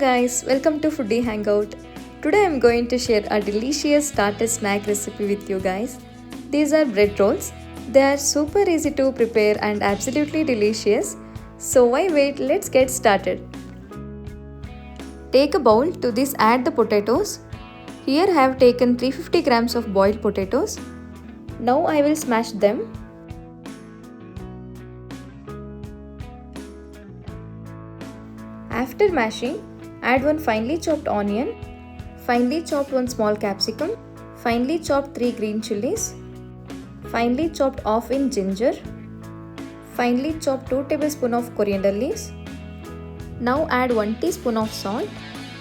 guys, welcome to Foodie Hangout. Today I'm going to share a delicious starter snack recipe with you guys. These are bread rolls. They are super easy to prepare and absolutely delicious. So why wait, let's get started. Take a bowl, to this add the potatoes. Here I have taken 350 grams of boiled potatoes. Now I will smash them. After mashing, add one finely chopped onion, finely chopped one small capsicum, finely chopped 3 green chilies, finely chopped half-inch ginger, finely chopped 2 tablespoons of coriander leaves. Now add 1 teaspoon of salt,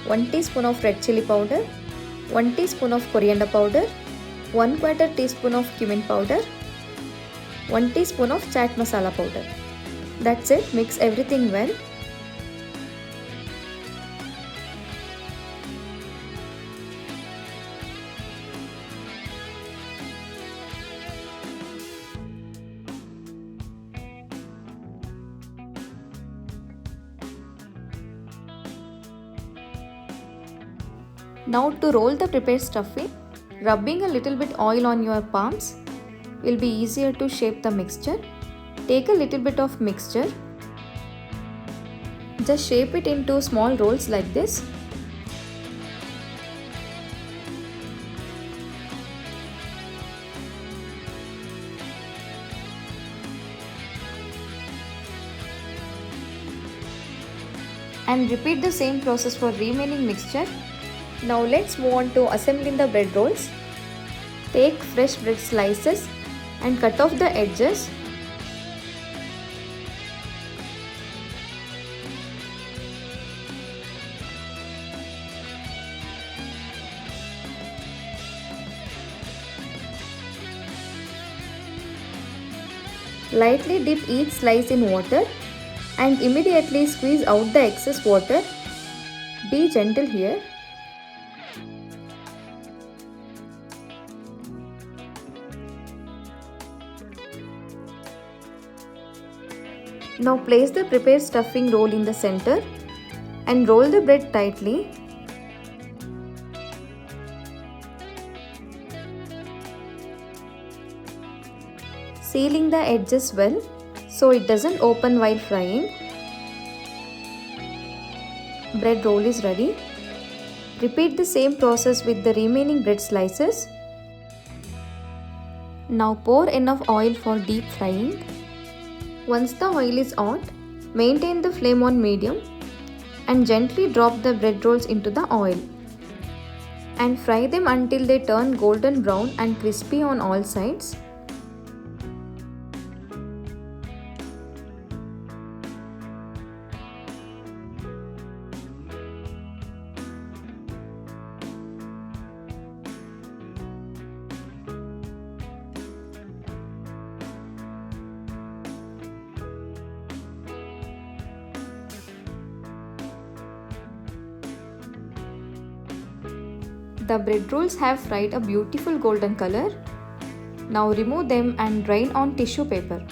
1 teaspoon of red chili powder, 1 teaspoon of coriander powder, 1/4 teaspoon of cumin powder, 1 teaspoon of chaat masala powder. That's it, mix everything well. Now to roll the prepared stuffing, rubbing a little bit oil on your palms will be easier to shape the mixture. Take a little bit of mixture. Just shape it into small rolls like this. And repeat the same process for remaining mixture. Now let's move on to assembling the bread rolls. Take fresh bread slices and cut off the edges. Lightly dip each slice in water and immediately squeeze out the excess water. Be gentle here. Now place the prepared stuffing roll in the center and roll the bread tightly. Sealing the edges well so it doesn't open while frying. Bread roll is ready. Repeat the same process with the remaining bread slices. Now pour enough oil for deep frying. Once the oil is hot, maintain the flame on medium and gently drop the bread rolls into the oil. And fry them until they turn golden brown and crispy on all sides. The bread rolls have fried a beautiful golden color. Now remove them and drain on tissue paper.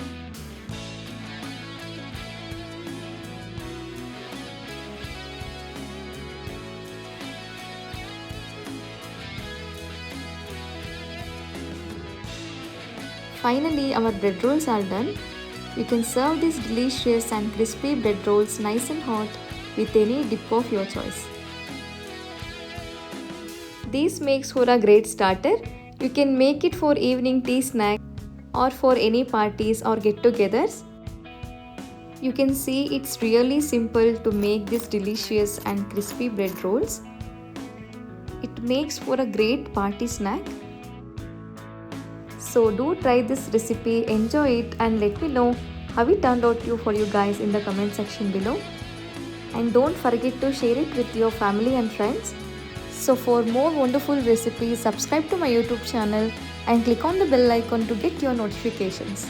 Finally, our bread rolls are done. You can serve these delicious and crispy bread rolls nice and hot with any dip of your choice. This makes for a great starter. You can make it for evening tea snack or for any parties or get-togethers. You can see it's really simple to make these delicious and crispy bread rolls. It makes for a great party snack. So do try this recipe, enjoy it and let me know how it turned out for you guys in the comment section below. And don't forget to share it with your family and friends. So for more wonderful recipes, subscribe to my YouTube channel and click on the bell icon to get your notifications.